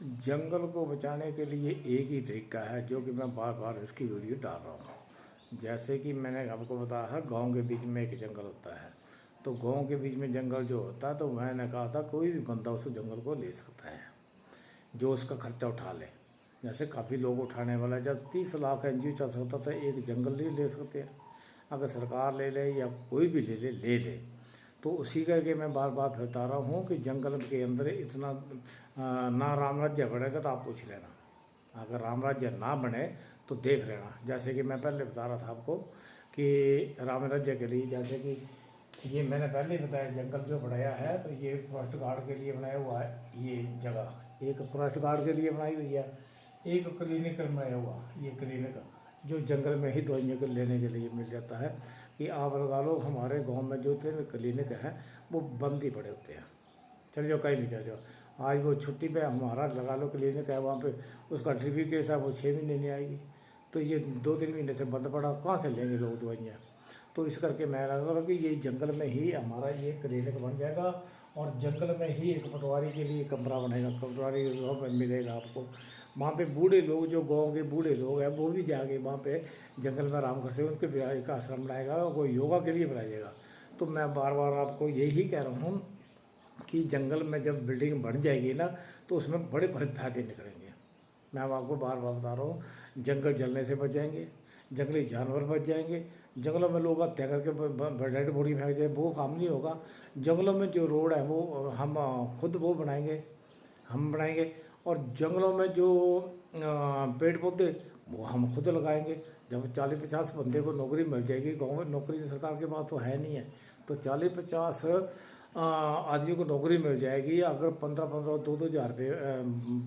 जंगल को बचाने के लिए एक ही तरीका है जो कि मैं बार बार इसकी वीडियो डाल रहा हूँ। जैसे कि मैंने आपको बताया है, गांव के बीच में एक जंगल होता है। तो गांव के बीच में जंगल जो होता है, तो मैंने कहा था कोई भी बंदा उस जंगल को ले सकता है जो उसका खर्चा उठा ले। जैसे काफ़ी लोग उठाने वाला है, जब 30 लाख एनजीओ चल सकता था, एक जंगल नहीं ले सकते हैं। अगर सरकार ले ले या कोई भी ले ले तो उसी करके मैं बार बार बता रहा हूँ कि जंगल के अंदर इतना ना राम राज्य बनेगा तो आप पूछ लेना। अगर राम राज्य ना बने तो देख लेना। जैसे कि मैं पहले बता रहा था आपको कि राम राज्य के लिए, जैसे कि ये मैंने पहले ही बताया, जंगल जो बनाया है तो ये फॉरेस्ट गार्ड के लिए बनाया हुआ है। ये जगह एक फॉरेस्ट गार्ड के लिए बनाई हुई है, एक क्लिनिक बनाया हुआ। ये क्लिनिक जो जंगल में ही दवाइयों के लेने के लिए मिल जाता है कि आप लगा लो, हमारे गांव में जो थे क्लिनिक है वो बंद ही पड़े होते हैं। चल जाओ, कहीं नहीं चल जाओ। आज वो छुट्टी पे हमारा लगा लो क्लिनिक है वहाँ पे, उसका ड्यूटी केस है, वो 6 महीने नहीं आएगी। तो ये 2-3 महीने से बंद पड़ा, कहाँ से लेंगे लोग दवाइयाँ। तो इस करके मैं लगा कि ये जंगल में ही हमारा ये क्लिनिक बन जाएगा और जंगल में ही एक पटवारी के लिए कमरा बनेगा। पटवारी मिलेगा आपको वहाँ पे। बूढ़े लोग, जो गांव के बूढ़े लोग हैं, वो भी जाके वहाँ पे जंगल में आराम कर सके। उनके भी एक आश्रम बनाएगा, कोई योगा के लिए बनाइएगा। तो मैं बार बार आपको यही कह रहा हूँ कि जंगल में जब बिल्डिंग बन जाएगी ना, तो उसमें बड़े बड़े फायदे निकलेंगे। मैं आपको बार बार बता रहा हूँ, जंगल जलने से बच जाएंगे, जंगली जानवर बच जाएंगे। जंगलों में लोग हत्या करके डेड बॉडी फेंक जाए, वो काम नहीं होगा। जंगलों में जो रोड है वो हम खुद वो बनाएंगे, हम बनाएंगे। और जंगलों में जो पेड़ पौधे वो हम खुद लगाएंगे। जब 40-50 बंदे को नौकरी मिल जाएगी, गाँव में नौकरी सरकार के पास तो है नहीं है, तो 40-50 आदमी को नौकरी मिल जाएगी। अगर 15-15 2-2 हज़ार रुपये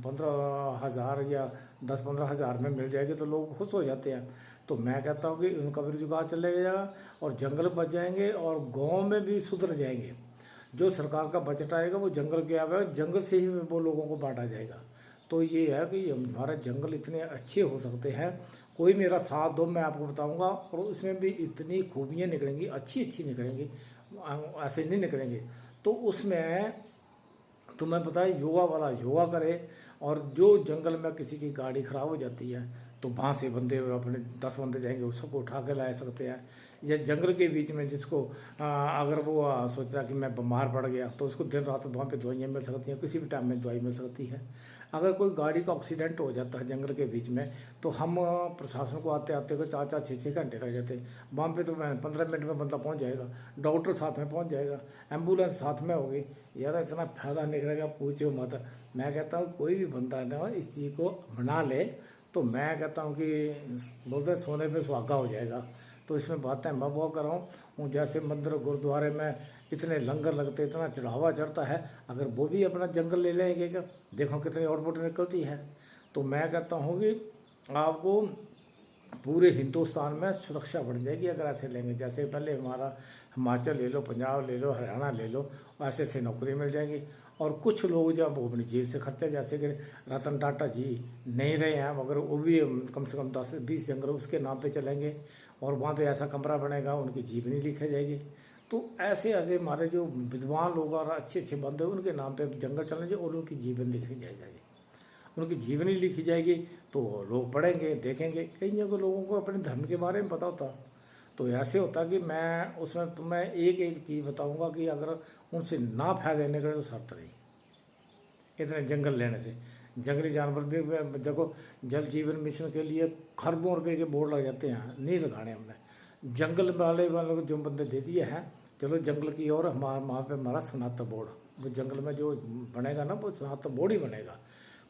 15,000 या 10-15 हज़ार में मिल जाएगी तो लोग खुश हो जाते हैं। तो मैं कहता हूँ कि उनका भी रोजगार चलेगा और जंगल बच जाएंगे और गांव में भी सुधर जाएंगे। जो सरकार का बजट आएगा वो जंगल के आएगा, जंगल से ही वो लोगों को बांटा जाएगा। तो ये है कि हमारे जंगल इतने अच्छे हो सकते हैं, कोई मेरा साथ दो, मैं आपको बताऊंगा। और उसमें भी इतनी खूबियाँ निकलेंगी, अच्छी अच्छी निकलेंगी, ऐसे नहीं निकलेंगे। तो उसमें तुम्हें पता है, योगा वाला योगा करे। और जो जंगल में किसी की गाड़ी ख़राब हो जाती है तो वहाँ से बंदे, अपने 10 बंदे जाएंगे, उसको उठा के ला सकते हैं। या जंगल के बीच में जिसको अगर वो सोच रहा कि मैं बीमार पड़ गया, तो उसको दिन रात वहाँ पे दवाइयाँ मिल सकती हैं, किसी भी टाइम में दवाई मिल सकती है। अगर कोई गाड़ी का एक्सीडेंट हो जाता है जंगल के बीच में, तो हम प्रशासन को आते आते को 4-4 6-6 घंटे लग जाते हैं। वहाँ पे तो 15 मिनट में बंदा पहुँच जाएगा, डॉक्टर साथ में पहुँच जाएगा, एम्बुलेंस साथ में होगी। यार इतना फ़ायदा निकलेगा, पूछो मत। मैं कहता हूँ कोई भी बंदा ना इस चीज़ को बना ले, तो मैं कहता हूँ कि बोलते हैं सोने पे सुहागा हो जाएगा। तो इसमें बातें मैं बहुत कर रहा हूँ। जैसे मंदिर गुरुद्वारे में इतने लंगर लगते, इतना चढ़ावा चढ़ता है, अगर वो भी अपना जंगल ले लेंगे क्या, देखो कितनी आउटपुट निकलती है। तो मैं कहता हूँ कि आपको पूरे हिंदुस्तान में सुरक्षा बढ़ जाएगी अगर ऐसे लेंगे। जैसे पहले हमारा हिमाचल ले लो, पंजाब ले लो, हरियाणा ले लो, ऐसे ऐसे नौकरी मिल जाएगी। और कुछ लोग जब वो अपनी जेब से खर्चा, जैसे कि रतन टाटा जी नहीं रहे हैं, मगर वो भी कम से कम 10-20 जंगल उसके नाम पे चलेंगे और वहाँ पे ऐसा कमरा बनेगा, उनकी जीवनी लिखी जाएगी। तो ऐसे ऐसे हमारे जो विद्वान लोग और अच्छे अच्छे बंदे, उनके नाम पे जंगल चलने और उनकी जीवन लिखी जाएगी, उनकी जीवनी लिखी जाएगी। तो लोग पढ़ेंगे, देखेंगे। कई जगह लोगों को अपने धर्म के बारे में पता होता। तो ऐसे होता कि मैं उसमें तुम्हें एक एक चीज़ बताऊंगा कि अगर उनसे ना फायदे निकले तो शर्त रही इतने जंगल लेने से। जंगली जानवर भी देखो, जल जीवन मिशन के लिए खरबों रुपए के बोर्ड लग जाते हैं, नहीं लगाने हमने। जंगल वाले को जो बंदे दे दिए हैं, चलो जंगल की ओर हमारा वहाँ पे हमारा सनातन बोर्ड, वो जंगल में जो बनेगा ना वो सनातन बोर्ड ही बनेगा,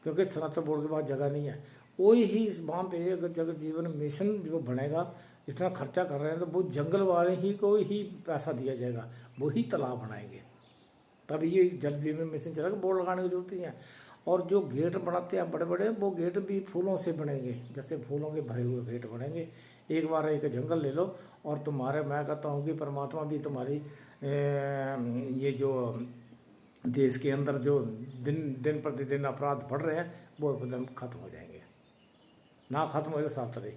क्योंकि सनातन बोर्ड के पास जगह नहीं है। वही ही वहाँ पे अगर जल जीवन मिशन जो बनेगा, इतना खर्चा कर रहे हैं, तो वो जंगल वाले ही को ही पैसा दिया जाएगा, वही तालाब बनाएंगे, तब ये जल जीवन मिशन चलेगा। बोर्ड लगाने की जरूरत नहीं है। और जो गेट बनाते हैं बड़े बड़े, वो गेट भी फूलों से बनेंगे, जैसे फूलों के भरे हुए गेट बनेंगे। एक बार एक जंगल ले लो और तुम्हारे, मैं कहता हूँ कि परमात्मा भी तुम्हारी ये जो देश के अंदर जो दिन प्रतिदिन अपराध बढ़ रहे हैं वो एकदम खत्म हो जाएंगे। ना खत्म हो तो साथ रही,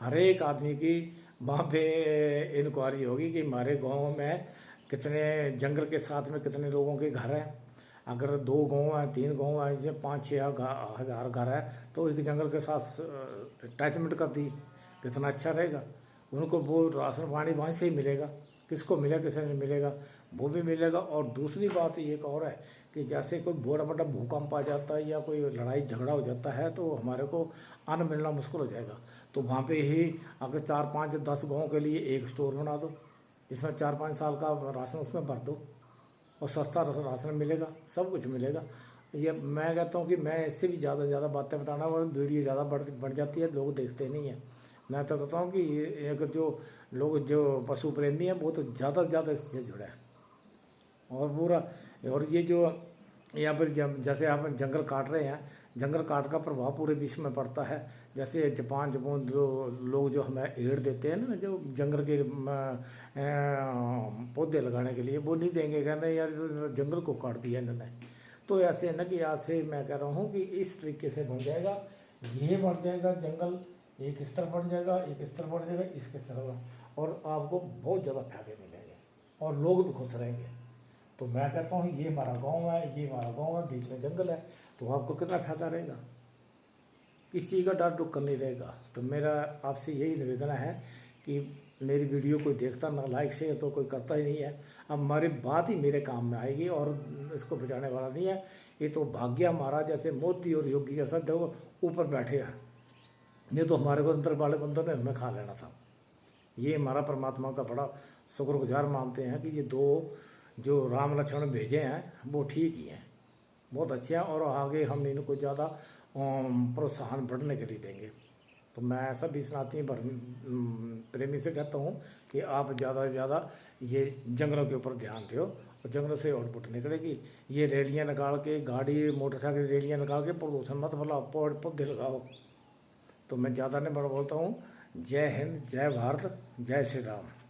हर एक आदमी की वहाँ पे इंक्वायरी होगी कि हमारे गाँव में कितने जंगल के साथ में कितने लोगों के घर हैं। अगर 2 गाँव हैं, 3 गाँव हैं, जैसे 5-6 हज़ार घर है, तो एक जंगल के साथ अटैचमेंट कर दी, कितना अच्छा रहेगा। उनको वो राशन पानी वहीं से ही मिलेगा, किसको मिलेगा किसी नहीं मिलेगा, वो भी मिलेगा। और दूसरी बात एक और है कि जैसे कोई बड़ा बड़ा भूकंप आ जाता है या कोई लड़ाई झगड़ा हो जाता है, तो हमारे को अन्न मिलना मुश्किल हो जाएगा। तो वहाँ पे ही अगर 4-5-10 गाँव के लिए एक स्टोर बना दो, जिसमें 4-5 साल का राशन उसमें भर दो, और सस्ता राशन मिलेगा, सब कुछ मिलेगा। ये मैं कहता हूँ कि मैं इससे भी ज़्यादा ज़्यादा बातें बताना, और वीडियो ज़्यादा बढ़ जाती है, लोग देखते नहीं हैं। मैं तो कहता हूँ कि एक जो लोग जो पशु प्रेमी हैं वो तो ज़्यादा से ज़्यादा इससे जुड़े हैं। और पूरा, और ये जो यहाँ पर जैसे आप जंगल काट रहे हैं, जंगल काट का प्रभाव पूरे विश्व में पड़ता है। जैसे जापान जो लोग जो हमें एड देते हैं ना, जो जंगल के पौधे लगाने के लिए, वो नहीं देंगे, कहते यार जंगल को काट दिया इन्होंने। तो ऐसे है ना कि आज से मैं कह रहा हूँ कि इस तरीके से बन जाएगा, ये बढ़ जाएगा जंगल, एक स्तर बढ़ जाएगा, एक स्तर बढ़ जाएगा, इसके स्तर, और आपको बहुत ज़्यादा फायदे मिलेंगे और लोग भी खुश रहेंगे। तो मैं कहता हूँ ये हमारा गांव है, ये हमारा गांव है, बीच में जंगल है, तो आपको कितना फायदा रहेगा, किस चीज़ का डर डुक्कर नहीं रहेगा। तो मेरा आपसे यही निवेदन है कि मेरी वीडियो कोई देखता ना, लाइक शेयर तो कोई करता ही नहीं है। अब हमारी बात ही मेरे काम में आएगी और इसको बचाने वाला नहीं है। ये तो भाग्य हमारा, जैसे मोदी और योगी जैसा देखो ऊपर बैठे हैं, ये तो हमारे को अंदर वाले बंदर ने हमें खा लेना था। ये हमारा परमात्मा का बड़ा शुक्रगुजार मानते हैं कि ये 2 जो राम लक्ष्मण भेजे हैं वो ठीक ही हैं, बहुत अच्छे हैं, और आगे हम इनको ज़्यादा प्रोत्साहन बढ़ने के लिए देंगे। तो मैं सभी सनातनी प्रेमी से कहता हूँ कि आप ज़्यादा से ज़्यादा ये जंगलों के ऊपर ध्यान दो, और जंगलों से आउटपुट निकलेगी। ये रैलियाँ निकाल के, गाड़ी मोटरसाइकिल रैलियाँ निकाल के प्रदूषण मत फैलाओ, पौधे लगाओ। तो मैं ज़्यादा नहीं बड़ा बोलता हूँ। जय हिंद, जय भारत, जय श्री राम।